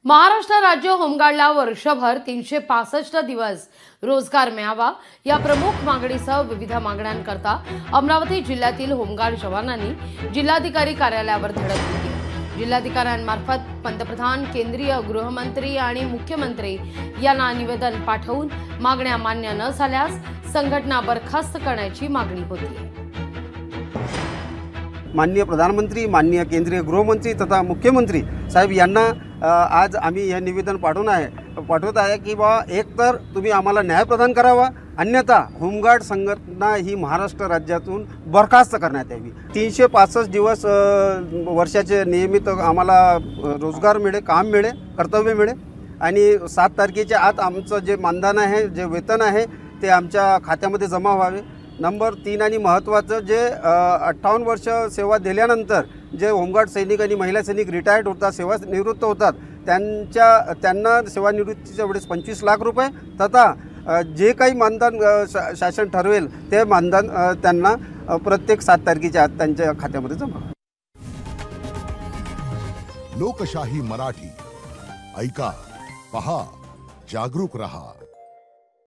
महाराष्ट्र राज्य होमगार्डला वर्षभर 365 दिवस रोजगार मिळावा या प्रमुख मागणीसह विविध मागण्यांकरता अमरावती जिल्ह्यातील होमगार्ड जवानांनी जिल्हाधिकारी कार्यालयावर धडक दिली। जिल्हाधिकाऱ्यांमार्फत पंतप्रधान, केंद्रीय गृहमंत्री आणि मुख्यमंत्री यांना निवेदन पाठवून मागण्या मान्य न झाल्यास संघटना बरखास्त करण्याची मागणी होती। माननीय प्रधानमंत्री, माननीय केंद्रीय गृहमंत्री तथा मुख्यमंत्री साहेब यांना आज आम्ही हे निवेदन पाठवत आहे की बा एक तर तुम्ही आम्हाला न्याय प्रदान करावा, अन्यथा होमगार्ड संघटना ही महाराष्ट्र राज्यातून बरखास्त करण्यात यावी। 365 दिवस वर्षाचे नियमित आम्हाला रोजगार मिळे, काम मिळे, कर्तव्य मिळे आणि 7 तारखेच्या आत आमचं जे मानधन आहे, जे वेतन आहे ते आमच्या खात्यामध्ये जमा व्हावे। नंबर 3 आणि महत्त्वाचं जे 58 वर्ष सेवा दिल्यानंतर जे होमगार्ड सैनिक आणि महिला सैनिक रिटायर्ड होतात, सेवानिवृत्त होतात, त्यांना सेवानिवृत्तीच्या वेळेस 25 लाख रुपये तथा जे काही मानधन शासन ठरवेल ते मानधन त्यांना प्रत्येक 7 तारखेच्या आत त्यांच्या खात्यामध्ये जमा। लोकशाही मराठी ऐका, पहा, जागरूक रहा।